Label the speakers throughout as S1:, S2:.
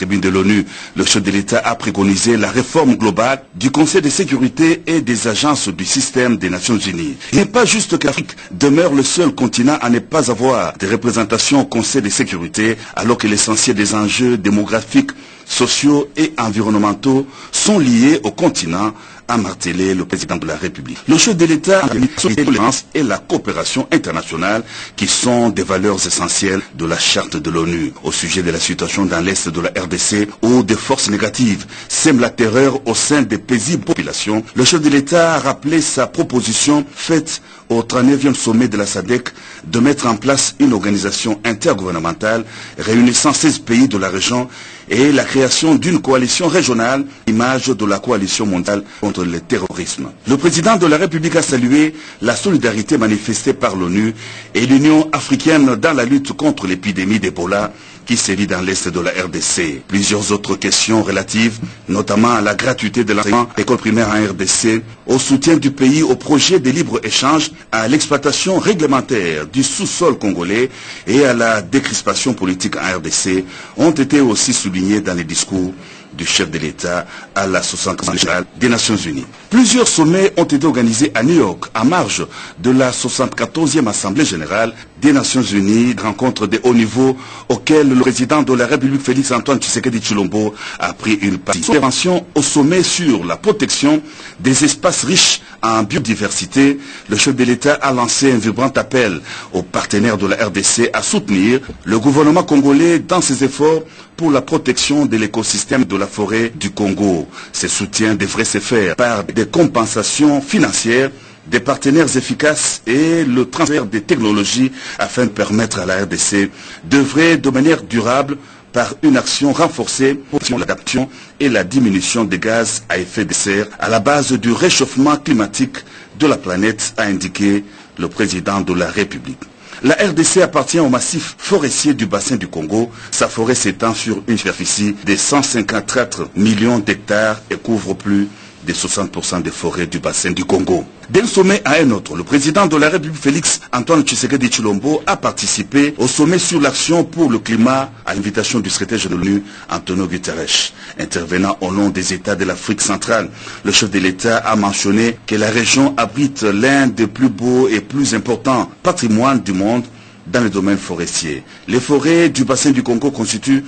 S1: tribune de l'ONU, le chef de l'État a préconisé la réforme globale du Conseil de sécurité et des agences du système des Nations Unies. Il n'est pas juste que l'Afrique demeure le seul continent à ne pas avoir de représentation au Conseil de sécurité, alors que l'essentiel des enjeux démographiques, sociaux et environnementaux sont liés au continent, a martelé le président de la République. Le chef de l'État a mis sur la tolérance et la coopération internationale qui sont des valeurs essentielles de la charte de l'ONU. Au sujet de la situation dans l'Est de la RDC où des forces négatives sèment la terreur au sein des paisibles populations, le chef de l'État a rappelé sa proposition faite au 39e sommet de la SADC de mettre en place une organisation intergouvernementale réunissant 16 pays de la région et la création d'une coalition régionale, image de la coalition mondiale contre le terrorisme. Le président de la République a salué la solidarité manifestée par l'ONU et l'Union africaine dans la lutte contre l'épidémie d'Ebola qui sévit dans l'Est de la RDC. Plusieurs autres questions relatives, notamment à la gratuité de l'enseignement école primaire en RDC, au soutien du pays au projet de libre-échange, à l'exploitation réglementaire du sous-sol congolais et à la décrispation politique en RDC, ont été aussi soulignés dans les discours du chef de l'État à la 64e générale des Nations Unies. Plusieurs sommets ont été organisés à New York, à marge de la 74e Assemblée générale des Nations Unies, rencontre de haut niveau auquel le président de la République Félix-Antoine Tshisekedi Tshilombo a pris une participation au sommet sur la protection des espaces riches en biodiversité. Le chef de l'État a lancé un vibrant appel aux partenaires de la RDC à soutenir le gouvernement congolais dans ses efforts pour la protection de l'écosystème de la forêt du Congo. Ces soutiens devraient se faire par des compensations financières, des partenaires efficaces et le transfert des technologies afin de permettre à la RDC d'œuvrer de manière durable par une action renforcée pour l'adaptation et la diminution des gaz à effet de serre à la base du réchauffement climatique de la planète, a indiqué le président de la République. La RDC appartient au massif forestier du bassin du Congo. Sa forêt s'étend sur une superficie de 154 millions d'hectares et couvre plus de 60% des forêts du bassin du Congo. D'un sommet à un autre, le président de la République Félix-Antoine Tshisekedi Tshilombo a participé au sommet sur l'action pour le climat à l'invitation du secrétaire général de l'ONU, Antonio Guterres. Intervenant au nom des États de l'Afrique centrale, le chef de l'État a mentionné que la région abrite l'un des plus beaux et plus importants patrimoines du monde dans le domaine forestier. Les forêts du bassin du Congo constituent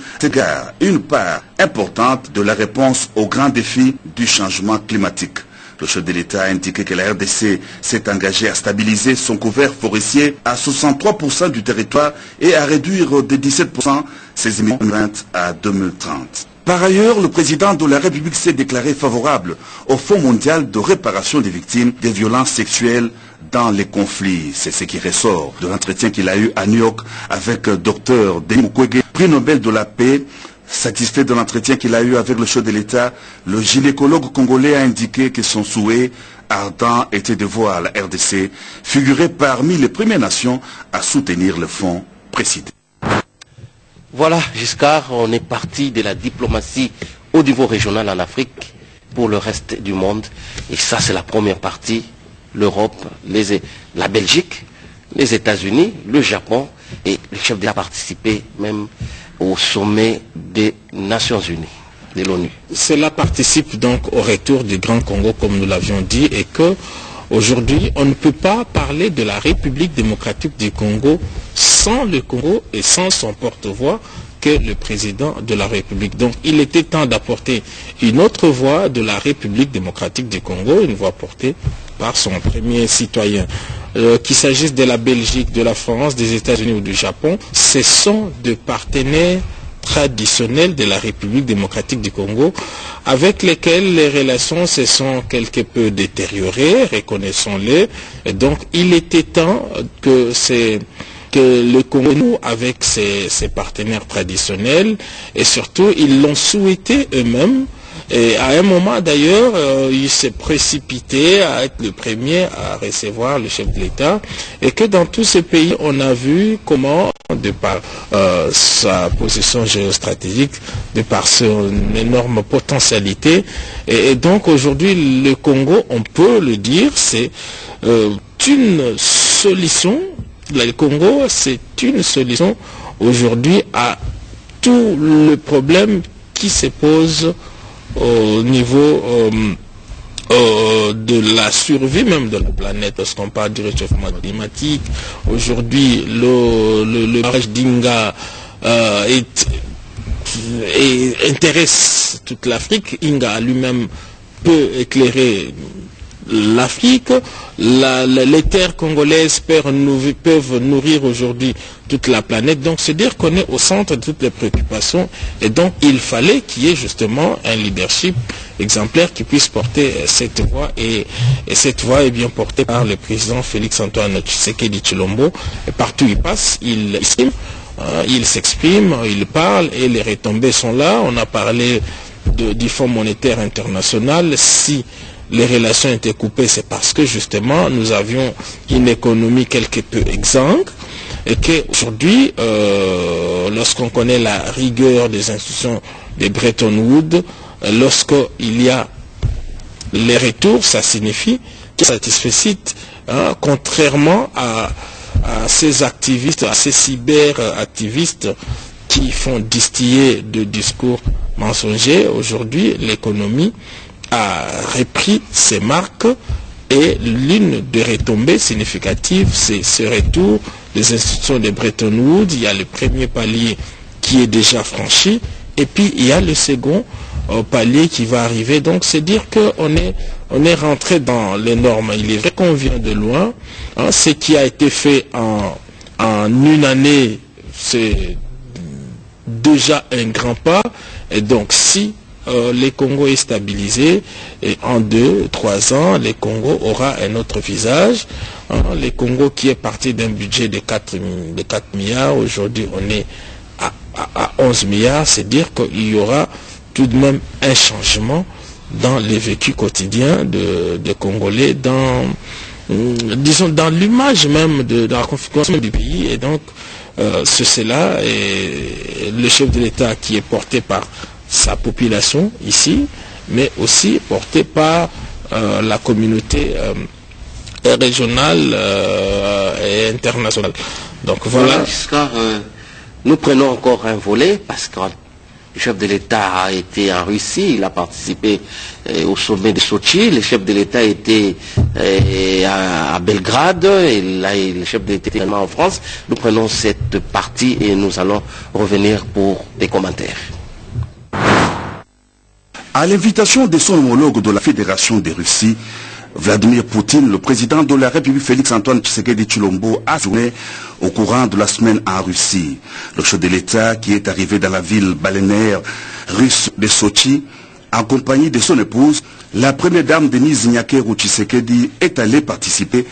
S1: une part importante de la réponse aux grands défis du changement climatique. Le chef de l'État a indiqué que la RDC s'est engagée à stabiliser son couvert forestier à 63% du territoire et à réduire de 17% ses émissions à 2030. Par ailleurs, le président de la République s'est déclaré favorable au Fonds mondial de réparation des victimes des violences sexuelles dans les conflits. C'est ce qui ressort de l'entretien qu'il a eu à New York avec Dr Denis Mukwege, prix Nobel de la paix. Satisfait de l'entretien qu'il a eu avec le chef de l'État, le gynécologue congolais a indiqué que son souhait ardent était de voir la RDC figurer parmi les Premières Nations à soutenir le fonds précité.
S2: Voilà, Giscard, on est parti de la diplomatie au niveau régional en Afrique pour le reste du monde. Et ça, c'est la première partie. L'Europe, la Belgique, les États-Unis, le Japon et le chef d'État a participé même au sommet des Nations Unies, de l'ONU.
S3: Cela participe donc au retour du Grand Congo, comme nous l'avions dit, et que aujourd'hui, on ne peut pas parler de la République démocratique du Congo sans le Congo et sans son porte-voix que le président de la République. Donc il était temps d'apporter une autre voix de la République démocratique du Congo, une voix portée par son premier citoyen. Qu'il s'agisse de la Belgique, de la France, des États-Unis ou du Japon, ce sont des partenaires traditionnels de la République démocratique du Congo avec lesquels les relations se sont quelque peu détériorées, reconnaissons-le. Donc il était temps que le Congo, avec ses partenaires traditionnels, et surtout ils l'ont souhaité eux-mêmes. Et à un moment d'ailleurs, il s'est précipité à être le premier à recevoir le chef de l'État, et que dans tous ces pays, on a vu comment, de par sa position géostratégique, de par son énorme potentialité, et donc aujourd'hui, le Congo, on peut le dire, c'est une solution. Le Congo, c'est une solution aujourd'hui à tout le problème qui se pose au niveau de la survie même de la planète, parce qu'on parle du réchauffement climatique. Aujourd'hui, le barrage d'Inga intéresse toute l'Afrique. Inga lui-même peut éclairer l'Afrique. Les terres congolaises peuvent nourrir aujourd'hui toute la planète. Donc c'est dire qu'on est au centre de toutes les préoccupations, et donc il fallait qu'il y ait justement un leadership exemplaire qui puisse porter cette voix, et cette voix est bien portée par le président Félix-Antoine Tshisekedi Tshilombo. Et partout où il passe, il s'exprime, il parle, et les retombées sont là. On a parlé du Fonds monétaire international. Si les relations étaient coupées, c'est parce que justement nous avions une économie quelque peu exsangue, et qu'aujourd'hui, lorsqu'on connaît la rigueur des institutions de Bretton Woods, lorsqu'il y a les retours, ça signifie qu'il satisfait, contrairement à ces activistes, à ces cyber-activistes qui font distiller de discours mensongers. Aujourd'hui, l'économie a repris ses marques, et l'une des retombées significatives, c'est ce retour des institutions de Bretton Woods. Il y a le premier palier qui est déjà franchi, et puis il y a le second palier qui va arriver. Donc c'est dire qu'on est rentré dans les normes. Il est vrai qu'on vient de loin. Ce qui a été fait en une année, c'est déjà un grand pas. Et donc si le Congo est stabilisé, et en 2-3 ans, le Congo aura un autre visage. Le Congo qui est parti d'un budget de 4 milliards, aujourd'hui on est à 11 milliards, c'est dire qu'il y aura tout de même un changement dans les vécus quotidiens des Congolais, dans l'image même de la configuration du pays. Et donc c'est là, et le chef de l'État qui est porté par sa population ici, mais aussi porté par la communauté régionale et internationale. Donc voilà.
S2: Nous prenons encore un volet, parce que le chef de l'État a été en Russie, il a participé au sommet de Sochi, le chef de l'État était à Belgrade, et là le chef de l'État était également en France. Nous prenons cette partie et nous allons revenir pour des commentaires.
S1: À l'invitation de son homologue de la Fédération de Russie, Vladimir Poutine, le président de la République Félix-Antoine Tshisekedi Tshilombo a tourné au courant de la semaine en Russie. Le chef de l'État, qui est arrivé dans la ville balnéaire russe de Sochi, en compagnie de son épouse, la première dame Denise Nyakeru Tshisekedi, est allée participer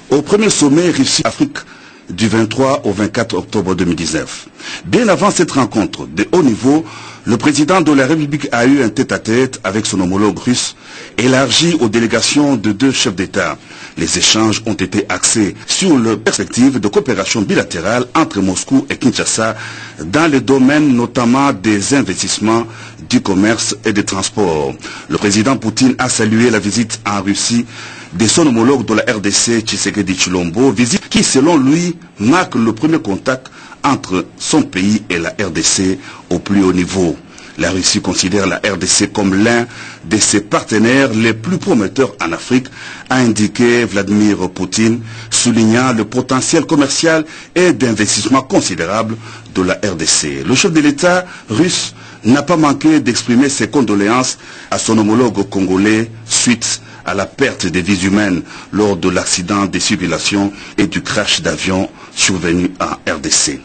S1: au premier sommet Russie-Afrique du 23 au 24 octobre 2019. Bien avant cette rencontre de haut niveau, le président de la République a eu un tête-à-tête avec son homologue russe, élargi aux délégations de 2 chefs d'État. Les échanges ont été axés sur la perspective de coopération bilatérale entre Moscou et Kinshasa dans les domaines notamment des investissements, du commerce et des transports. Le président Poutine a salué la visite en Russie de son homologue de la RDC, Tshisekedi Tshilombo, visite qui, selon lui, marque le premier contact entre son pays et la RDC au plus haut niveau. La Russie considère la RDC comme l'un de ses partenaires les plus prometteurs en Afrique, a indiqué Vladimir Poutine, soulignant le potentiel commercial et d'investissement considérable de la RDC. Le chef de l'État russe n'a pas manqué d'exprimer ses condoléances à son homologue congolais suite à la perte des vies humaines lors de l'accident des circulations et du crash d'avion survenu en RDC.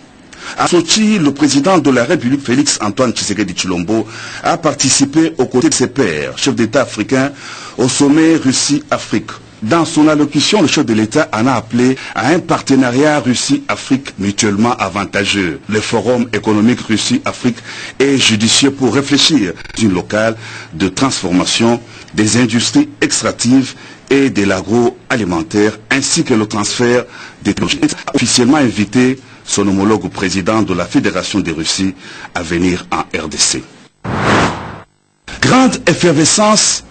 S1: À Sochi, le président de la République Félix-Antoine Tshisekedi Tshilombo a participé aux côtés de ses pairs, chefs d'État africains, au sommet Russie-Afrique. Dans son allocution, le chef de l'État en a appelé à un partenariat Russie-Afrique mutuellement avantageux. Le forum économique Russie-Afrique est judicieux pour réfléchir à une locale de transformation des industries extractives et de l'agroalimentaire, ainsi que le transfert des technologies. Il a officiellement invité son homologue président de la Fédération de Russie à venir en RDC. Grande effervescence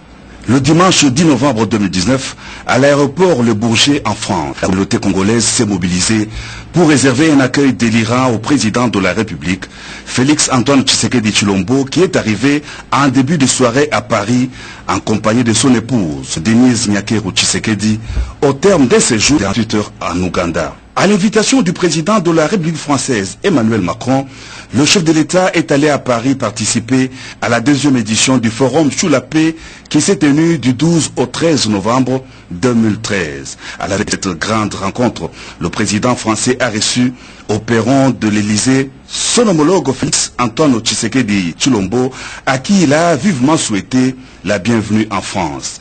S1: le dimanche 10 novembre 2019 à l'aéroport Le Bourget en France. La communauté congolaise s'est mobilisée pour réserver un accueil délirant au président de la République, Félix Antoine Tshisekedi Tshilombo, qui est arrivé en début de soirée à Paris en compagnie de son épouse, Denise Nyakeru Tshisekedi, au terme d'un séjour de 48 heures en Ouganda. À l'invitation du président de la République française, Emmanuel Macron, le chef de l'État est allé à Paris participer à la deuxième édition du Forum sur la paix qui s'est tenu du 12 au 13 novembre 2013. À la cette grande rencontre, le président français a reçu au perron de l'Élysée son homologue Félix Antoine Tshisekedi Tshilombo, à qui il a vivement souhaité la bienvenue en France.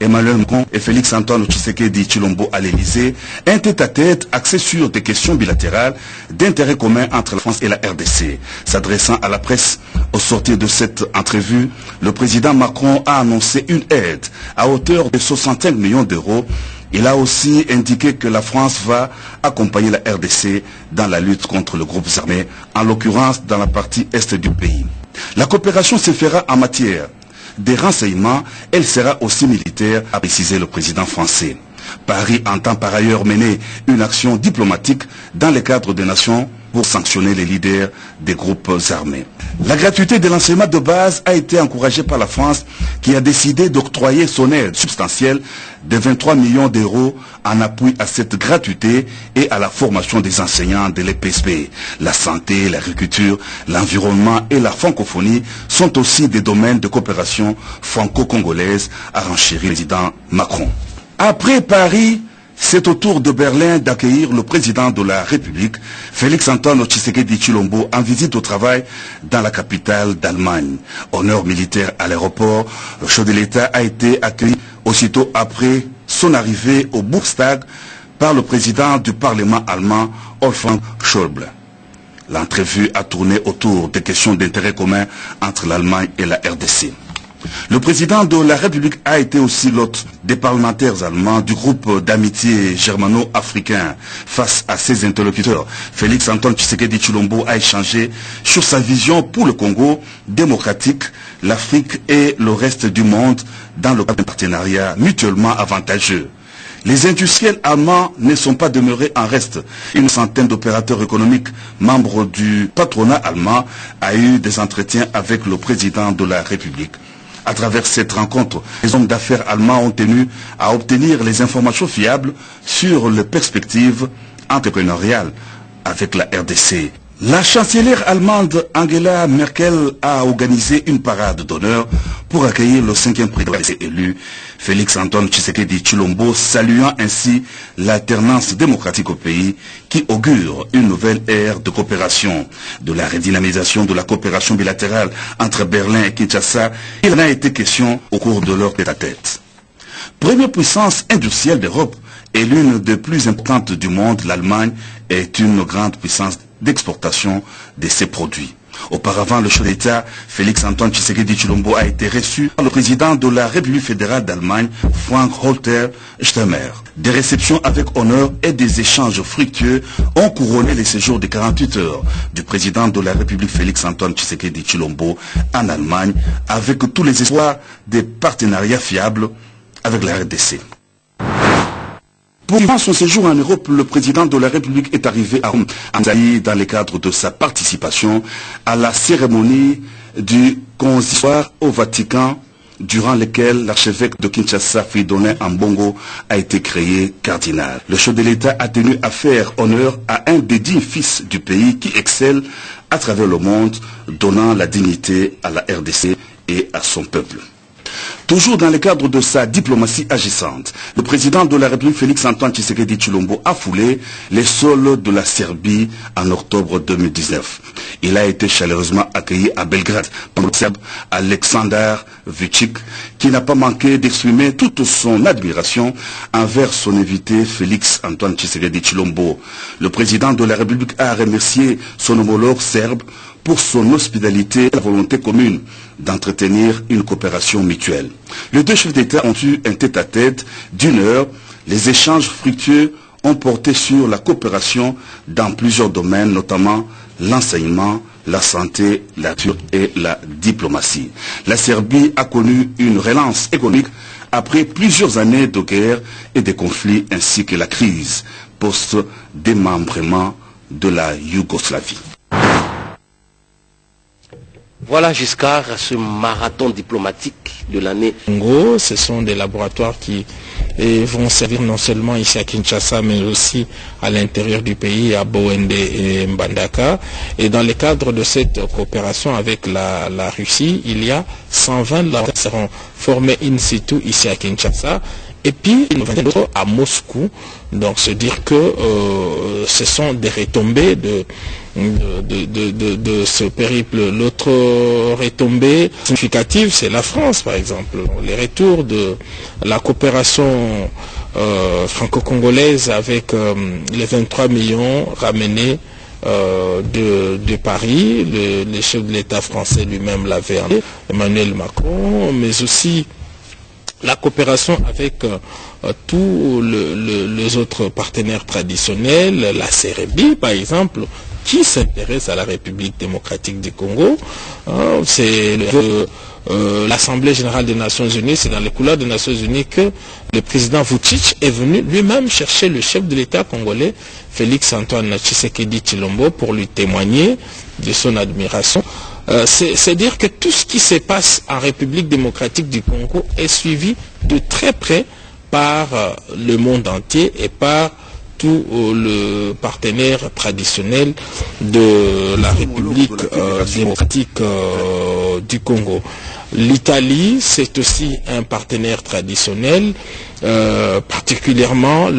S1: Emmanuel Macron et Félix Antoine Tshisekedi Tshilombo à l'Élysée, un tête-à-tête axé sur des questions bilatérales d'intérêt commun entre la France et la RDC. S'adressant à la presse au sortir de cette entrevue, le président Macron a annoncé une aide à hauteur de 65 millions d'euros. Il a aussi indiqué que la France va accompagner la RDC dans la lutte contre le groupe armé, en l'occurrence dans la partie est du pays. La coopération se fera en matière des renseignements, elle sera aussi militaire, a précisé le président français. Paris entend par ailleurs mener une action diplomatique dans le cadre des Nations pour sanctionner les leaders des groupes armés. La gratuité de l'enseignement de base a été encouragée par la France qui a décidé d'octroyer son aide substantielle de 23 millions d'euros en appui à cette gratuité et à la formation des enseignants de l'EPSP. La santé, l'agriculture, l'environnement et la francophonie sont aussi des domaines de coopération franco-congolaise, a renchéri le président Macron. Après Paris, c'est au tour de Berlin d'accueillir le président de la République, Félix Antoine Tshisekedi Tshilombo, en visite au travail dans la capitale d'Allemagne. Honneur militaire à l'aéroport, le chef de l'État a été accueilli aussitôt après son arrivée au Bundestag par le président du Parlement allemand, Wolfgang Schäuble. L'entrevue a tourné autour des questions d'intérêt commun entre l'Allemagne et la RDC. Le président de la République a été aussi l'hôte des parlementaires allemands du groupe d'amitié germano-africain. Face à ses interlocuteurs, Félix Antoine Tshisekedi Tshilombo a échangé sur sa vision pour le Congo démocratique, l'Afrique et le reste du monde dans le cadre d'un partenariat mutuellement avantageux. Les industriels allemands ne sont pas demeurés en reste. Une centaine d'opérateurs économiques, membres du patronat allemand, a eu des entretiens avec le président de la République. À travers cette rencontre, les hommes d'affaires allemands ont tenu à obtenir les informations fiables sur les perspectives entrepreneuriales avec la RDC. La chancelière allemande Angela Merkel a organisé une parade d'honneur pour accueillir le 5e président élu, Félix Antoine Tshisekedi Tshilombo, saluant ainsi l'alternance démocratique au pays qui augure une nouvelle ère de coopération. De la redynamisation de la coopération bilatérale entre Berlin et Kinshasa, il en a été question au cours de leur tête-à-tête. Première puissance industrielle d'Europe et l'une des plus importantes du monde, l'Allemagne est une grande puissance d'exportation de ses produits. Auparavant, le chef d'État, Félix Antoine Tshisekedi Tshilombo, a été reçu par le président de la République fédérale d'Allemagne, Frank-Walter Steinmeier. Des réceptions avec honneur et des échanges fructueux ont couronné les séjours de 48 heures du président de la République, Félix Antoine Tshisekedi Tshilombo, en Allemagne, avec tous les espoirs des partenariats fiables avec la RDC. Pendant son séjour en Europe, le président de la République est arrivé à Rome, dans le cadre de sa participation à la cérémonie du consistoire au Vatican, durant lequel l'archevêque de Kinshasa, Fridolin Ambongo, a été créé cardinal. Le chef de l'État a tenu à faire honneur à un des dignes fils du pays qui excelle à travers le monde, donnant la dignité à la RDC et à son peuple. Toujours dans le cadre de sa diplomatie agissante, le président de la République, Félix Antoine Tshisekedi Tshilombo, a foulé les sols de la Serbie en octobre 2019. Il a été chaleureusement accueilli à Belgrade par le Serbe Aleksandar Vučić, qui n'a pas manqué d'exprimer toute son admiration envers son invité Félix Antoine Tshisekedi Tshilombo. Le président de la République a remercié son homologue serbe pour son hospitalité et la volonté commune d'entretenir une coopération mutuelle. Les deux chefs d'État ont eu un tête-à-tête d'une heure. Les échanges fructueux ont porté sur la coopération dans plusieurs domaines, notamment l'enseignement, la santé, la culture et la diplomatie. La Serbie a connu une relance économique après plusieurs années de guerre et de conflits ainsi que la crise post-démembrement de la Yougoslavie.
S2: Voilà Giscard, ce marathon diplomatique de l'année.
S3: Congo, ce sont des laboratoires qui vont servir non seulement ici à Kinshasa, mais aussi à l'intérieur du pays, à Bouende et Mbandaka. Et dans le cadre de cette coopération avec la Russie, il y a 120 laboratoires qui seront formés in situ ici à Kinshasa. Et puis, une vingtaine d'autres à Moscou. Donc, c'est dire que ce sont des retombées de ce périple. L'autre retombée significative, c'est la France, par exemple. Les retours de la coopération franco-congolaise avec les 23 millions ramenés de Paris. Le chef de l'État français lui-même l'avait annoncé, Emmanuel Macron, mais aussi la coopération avec tous les autres partenaires traditionnels, la CRB par exemple, qui s'intéresse à la République démocratique du Congo. C'est l'Assemblée générale des Nations Unies, c'est dans les couleurs des Nations Unies que le président Vučić est venu lui-même chercher le chef de l'État congolais, Félix Antoine Tshisekedi Tshilombo, pour lui témoigner de son admiration. C'est dire que tout ce qui se passe en République démocratique du Congo est suivi de très près par le monde entier et par tout le partenaire traditionnel de la République démocratique du Congo. L'Italie, c'est aussi un partenaire traditionnel, particulièrement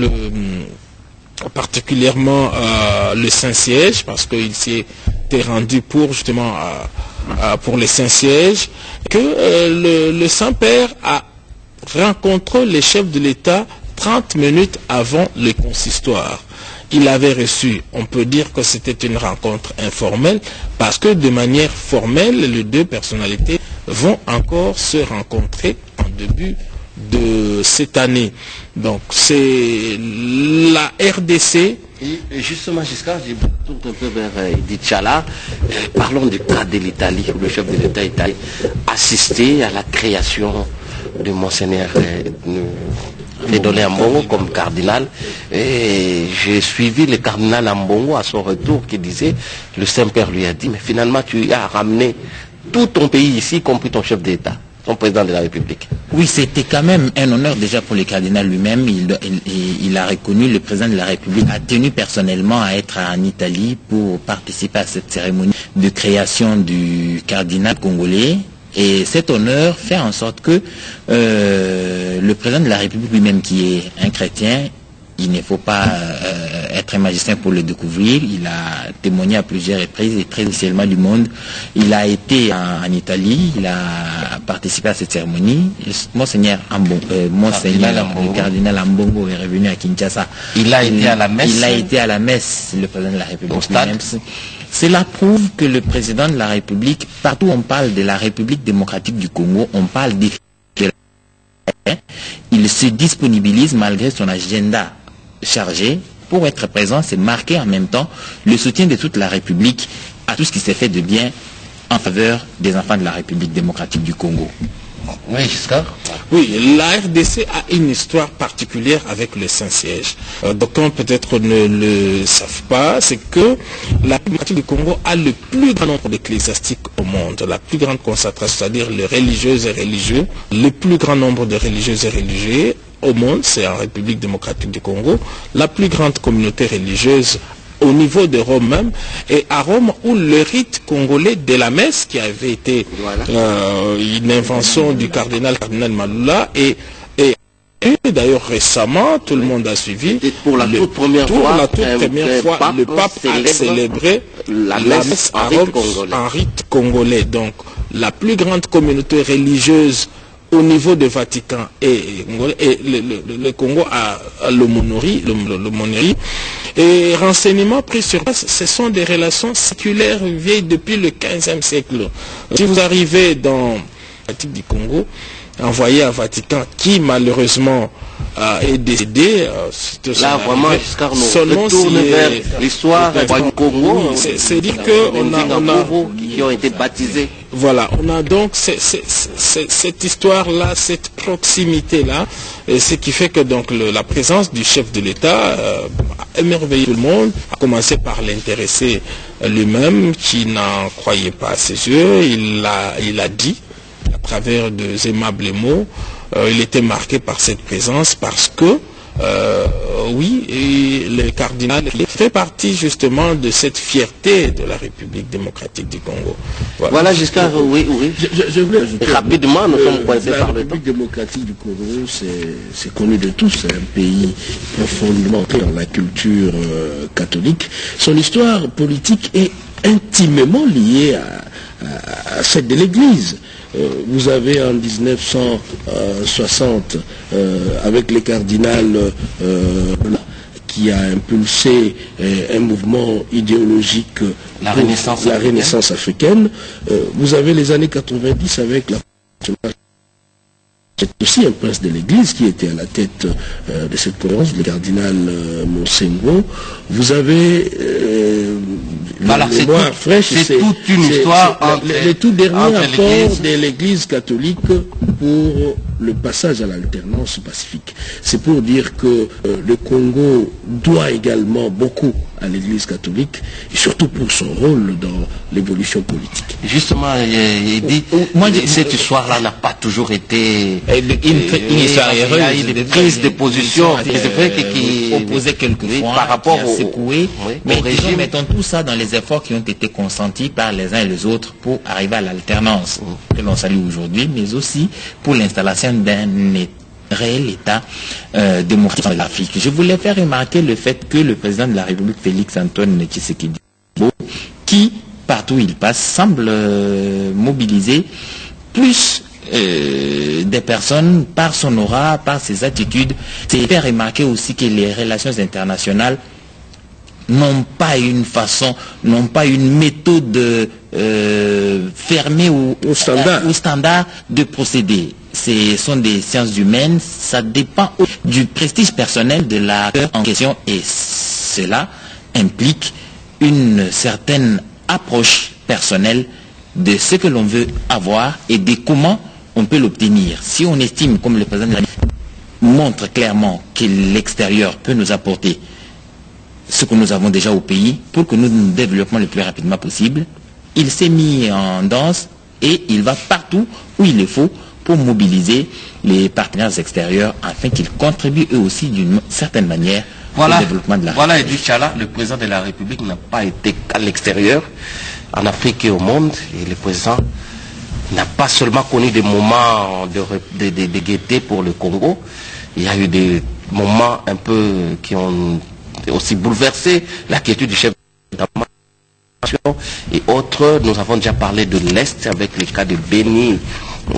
S3: le Saint-Siège, parce qu'il s'est rendu pour justement pour le Saint-Siège, que le Saint-Père a rencontré les chefs de l'État 30 minutes avant le consistoire. Il avait reçu, on peut dire que c'était une rencontre informelle, parce que de manière formelle, les deux personnalités vont encore se rencontrer en début de cette année. Donc c'est la RDC.
S2: Et justement, Giscard, je tourne un peu vers Edith Tchala. Parlons du cas de l'Italie, où le chef de l'État italien a assisté à la création de Monseigneur Fedolé Ambongo comme cardinal. Et j'ai suivi le cardinal Ambongo à son retour qui disait, le Saint-Père lui a dit, mais finalement tu as ramené tout ton pays ici, y compris ton chef d'État, son président de la République.
S4: Oui, c'était quand même un honneur déjà pour le cardinal lui-même. Il a reconnu, le président de la République a tenu personnellement à être en Italie pour participer à cette cérémonie de création du cardinal congolais. Et cet honneur fait en sorte que le président de la République lui-même, qui est un chrétien, il ne faut pas être un magicien pour le découvrir. Il a témoigné à plusieurs reprises et très officiellement du monde. Il a été en Italie, il a participé à cette cérémonie. Monseigneur le cardinal Ambongo est revenu à Kinshasa.
S2: Il a été à la messe.
S4: Il a été à la messe, le président de la République. Cela prouve que le président de la République, partout où on parle de la République démocratique du Congo, on parle il se disponibilise malgré son agenda chargé pour être présent. C'est marquer en même temps le soutien de toute la République à tout ce qui s'est fait de bien en faveur des enfants de la République démocratique du Congo.
S2: Oui, Giscard.
S3: Oui, la RDC a une histoire particulière avec le Saint-Siège. D'aucuns peut-être ne le savent pas, c'est que la République du Congo a le plus grand nombre d'ecclésiastiques au monde, la plus grande concentration, c'est-à-dire les religieuses et religieux, le plus grand nombre de religieuses et religieux au monde, c'est en République démocratique du Congo, la plus grande communauté religieuse au niveau de Rome même, et à Rome où le rite congolais de la messe, qui avait été une invention du cardinal Malula, et d'ailleurs récemment, tout le monde a suivi,
S2: et pour la toute première fois,
S3: le pape a célébré la messe à Rome en rite congolais. Donc la plus grande communauté religieuse au niveau du Vatican et le Congo a l'aumônerie. Et renseignements pris sur place, ce sont des relations séculaires vieilles depuis le 15e siècle. Si vous arrivez dans la Vatican du Congo, envoyé à Vatican, qui malheureusement est décédé,
S2: là vraiment Giscard nous retourne vers l'histoire du Congo.
S3: C'est dire qu'on a
S2: qui ont été baptisés.
S3: Voilà, on a donc cette histoire-là, cette proximité-là, ce qui fait que donc la présence du chef de l'État a émerveillé tout le monde, à commencer par l'intéressé lui-même, qui n'en croyait pas à ses yeux. Il a dit, à travers de aimables mots, il était marqué par cette présence parce que oui, et le cardinal fait partie justement de cette fierté de la République démocratique du Congo.
S2: Voilà Giscard, oui.
S5: Je voulais ajouter,
S2: rapidement, nous sommes coincés par le temps.
S5: La République démocratique du Congo, c'est connu de tous, c'est un pays profondément ancré dans la culture catholique. Son histoire politique est intimement liée à celle de l'Église. Vous avez en 1960, avec les cardinals qui a impulsé un mouvement idéologique,
S2: la Renaissance
S5: africaine. Vous avez les années 90 avec la... C'est aussi un prince de l'Église qui était à la tête de cette conférence, le cardinal Monsengo. Vous avez
S2: voilà,
S5: mémoire fraîche.
S2: C'est toute une histoire entre
S5: les tout derniers apports de l'Église catholique pour le passage à l'alternance pacifique. C'est pour dire que le Congo doit également beaucoup à l'Église catholique, et surtout pour son rôle dans l'évolution politique.
S2: Justement, il dit, cette histoire-là n'a pas toujours été
S4: une histoire heureuse.
S2: Il y a eu des prises de position
S4: qui opposaient quelquefois,
S2: par rapport
S4: au secoué. Mais disons, mettons tout ça dans les efforts qui ont été consentis par les uns et les autres pour arriver à l'alternance que l'on salue aujourd'hui, mais aussi pour l'installation d'un réel État démocratique de l'Afrique. Je voulais faire remarquer le fait que le président de la République, Félix-Antoine Tshisekedi, qui, partout où il passe, semble mobiliser plus des personnes par son aura, par ses attitudes. C'est faire remarquer aussi que les relations internationales n'ont pas une façon, n'ont pas une méthode fermée au standard de procéder. Ce sont des sciences humaines, ça dépend du prestige personnel de l'acteur en question et cela implique une certaine approche personnelle de ce que l'on veut avoir et de comment on peut l'obtenir. Si on estime, comme le président de la République montre clairement que l'extérieur peut nous apporter ce que nous avons déjà au pays pour que nous nous développions le plus rapidement possible, il s'est mis en danse et il va partout où il le faut pour mobiliser les partenaires extérieurs afin qu'ils contribuent eux aussi d'une certaine manière au développement de la République.
S2: Voilà, Edouard Tchala, le président de la République n'a pas été qu'à l'extérieur, en Afrique et au monde, et le président n'a pas seulement connu des moments de gaieté pour le Congo, il y a eu des moments un peu qui ont aussi bouleversé la quiétude du chef d'État et autres. Nous avons déjà parlé de l'Est avec les cas de Béni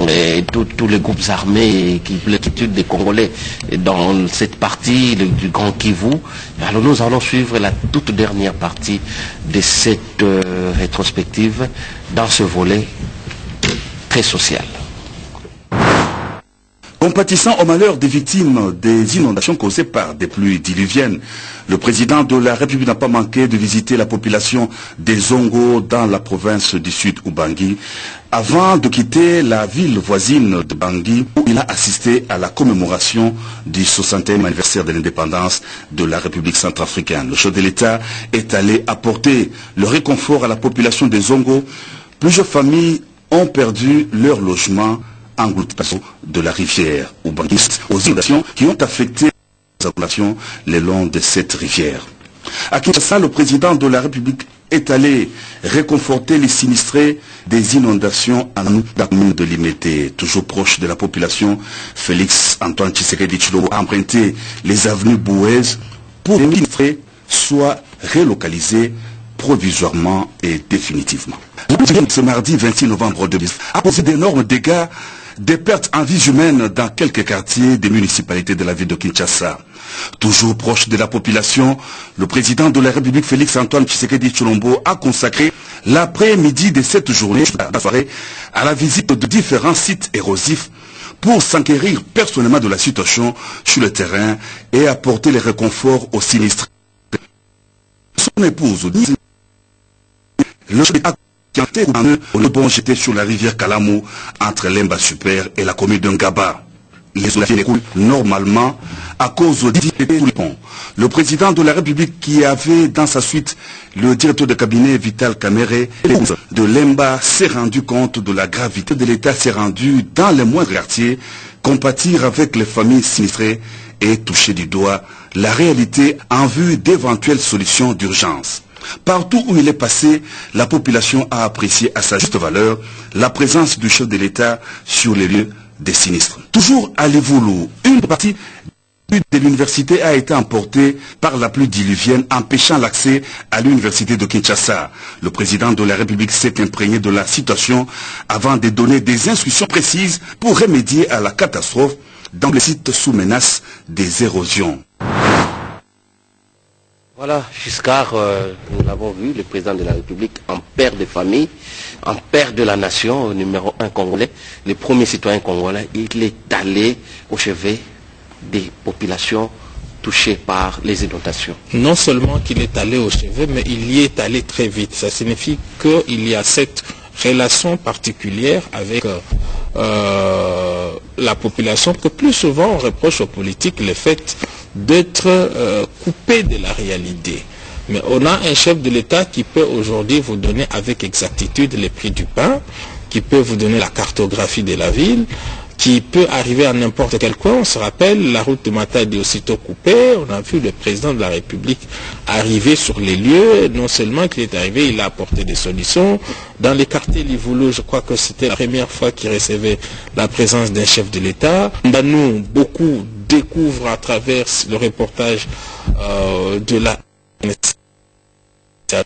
S2: et tous les groupes armés qui l'inquiétude des Congolais dans cette partie du Grand Kivu. Alors nous allons suivre la toute dernière partie de cette rétrospective dans ce volet très social.
S1: Compatissant au malheur des victimes des inondations causées par des pluies diluviennes, le président de la République n'a pas manqué de visiter la population des Zongo dans la province du Sud Ubangi, avant de quitter la ville voisine de Bangui, où il a assisté à la commémoration du 60e anniversaire de l'indépendance de la République centrafricaine. Le chef de l'État est allé apporter le réconfort à la population des Zongo. Plusieurs familles ont perdu leur logement engloutissements de la rivière Ubangi aux inondations qui ont affecté les populations le long de cette rivière. À Kinshasa, le président de la République est allé réconforter les sinistrés des inondations à la commune de Limete. Toujours proche de la population, Félix-Antoine Tshisekedi Tshilombo a emprunté les avenues Bouez pour que les sinistrés soient relocalisés provisoirement et définitivement. Ce mardi 26 novembre 2010 a causé d'énormes dégâts, des pertes en vies humaines dans quelques quartiers des municipalités de la ville de Kinshasa. Toujours proche de la population, le président de la République Félix-Antoine Tshisekedi Tshilombo a consacré l'après-midi de cette journée à la visite de différents sites érosifs pour s'enquérir personnellement de la situation sur le terrain et apporter les réconforts aux sinistrés. Son épouse, le chef d'État qui ont été au bon jeté sur la rivière Kalamu entre Lemba Super et la commune de Ngaba. Les eaux coulent normalement à cause du pont. Le président de la République qui avait dans sa suite le directeur de cabinet Vital Kamere de Lemba s'est rendu compte de la gravité de l'État, s'est rendu dans les moindres quartiers, compatir avec les familles sinistrées et toucher du doigt la réalité en vue d'éventuelles solutions d'urgence. Partout où il est passé, la population a apprécié à sa juste valeur la présence du chef de l'État sur les lieux des sinistres. Toujours à Livoulou, une partie de l'université a été emportée par la pluie diluvienne, empêchant l'accès à l'université de Kinshasa. Le président de la République s'est imprégné de la situation avant de donner des instructions précises pour remédier à la catastrophe dans les sites sous menace des érosions.
S2: Voilà, Giscard, nous l'avons vu, le président de la République, en père de famille, en père de la nation, numéro 1 congolais, le premier citoyen congolais, il est allé au chevet des populations touchées par les inondations.
S3: Non seulement qu'il est allé au chevet, mais il y est allé très vite. Ça signifie qu'il y a cette relation particulière avec la population, que plus souvent on reproche aux politiques le fait d'être coupé de la réalité. Mais on a un chef de l'État qui peut aujourd'hui vous donner avec exactitude les prix du pain, qui peut vous donner la cartographie de la ville, qui peut arriver à n'importe quel coin. On se rappelle, la route de Matadi est aussitôt coupée. On a vu le président de la République arriver sur les lieux. Non seulement qu'il est arrivé, il a apporté des solutions. Dans les quartiers Livoulou, je crois que c'était la première fois qu'il recevait la présence d'un chef de l'État. Nous, beaucoup découvrent à travers le reportage de la...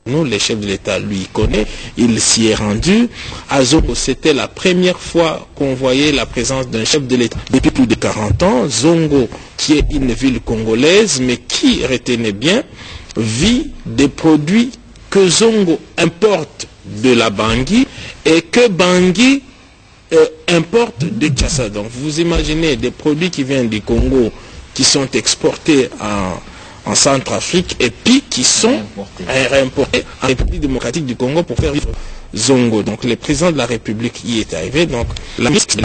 S3: Nous, les chefs de l'État, lui, connaît, il s'y est rendu. À Zongo, c'était la première fois qu'on voyait la présence d'un chef de l'État depuis plus de 40 ans. Zongo, qui est une ville congolaise, mais qui, retenez bien, vit des produits que Zongo importe de la Bangui et que Bangui importe de Kinshasa. Donc, vous imaginez des produits qui viennent du Congo, qui sont exportés en Centrafrique et puis qui sont réimportés en République démocratique du Congo pour faire vivre Zongo. Donc le président de la République y est arrivé, donc la ministre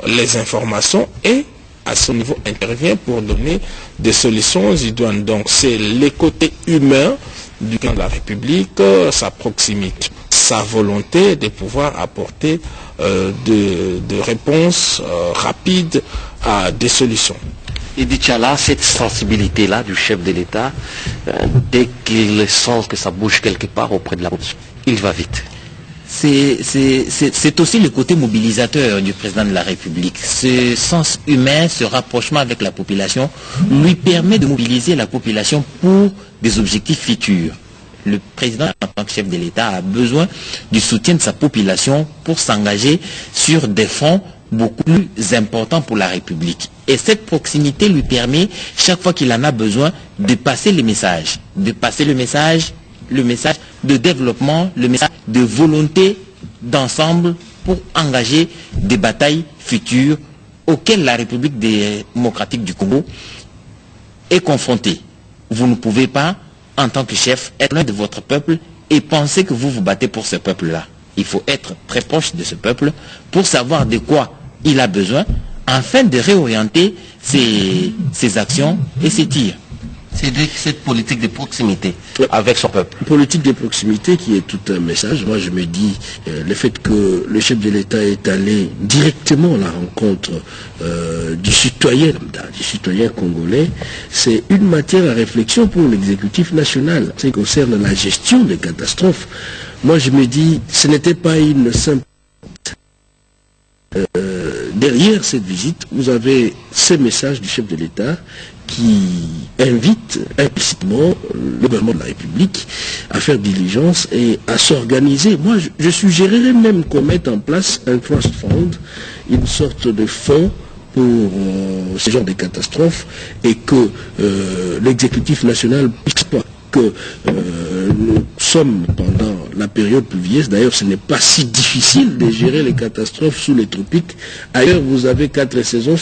S3: les informations et à ce niveau intervient pour donner des solutions idoines. Donc c'est les côtés humains du président de la République, sa proximité, sa volonté de pouvoir apporter de réponses rapides à des solutions.
S2: Et Dichala, cette sensibilité-là du chef de l'État, dès qu'il sent que ça bouge quelque part auprès de la population, il va vite.
S4: C'est aussi le côté mobilisateur du président de la République. Ce sens humain, ce rapprochement avec la population, lui permet de mobiliser la population pour des objectifs futurs. Le président, en tant que chef de l'État, a besoin du soutien de sa population pour s'engager sur des fronts beaucoup plus importants pour la République. Et cette proximité lui permet, chaque fois qu'il en a besoin, de passer les messages. De passer le message de développement, le message de volonté d'ensemble pour engager des batailles futures auxquelles la République démocratique du Congo est confrontée. Vous ne pouvez pas, en tant que chef, être loin de votre peuple et penser que vous vous battez pour ce peuple-là. Il faut être très proche de ce peuple pour savoir de quoi il a besoin afin de réorienter ses actions et ses tirs.
S2: C'est cette politique de proximité avec son peuple.
S5: Politique de proximité qui est tout un message. Moi je me dis, le fait que le chef de l'État est allé directement à la rencontre du citoyen congolais, c'est une matière à réflexion pour l'exécutif national. Ce qui concerne la gestion des catastrophes, moi je me dis, ce n'était pas une simple... derrière cette visite, vous avez ces messages du chef de l'État qui invite implicitement le gouvernement de la République à faire diligence et à s'organiser. Moi, je suggérerais même qu'on mette en place un trust fund, une sorte de fonds pour ce genre de catastrophes et que l'exécutif national puisse pas que nous sommes pendant la période pluvieuse. D'ailleurs, ce n'est pas si difficile de gérer les catastrophes sous les tropiques. Ailleurs, vous avez 4 saisons.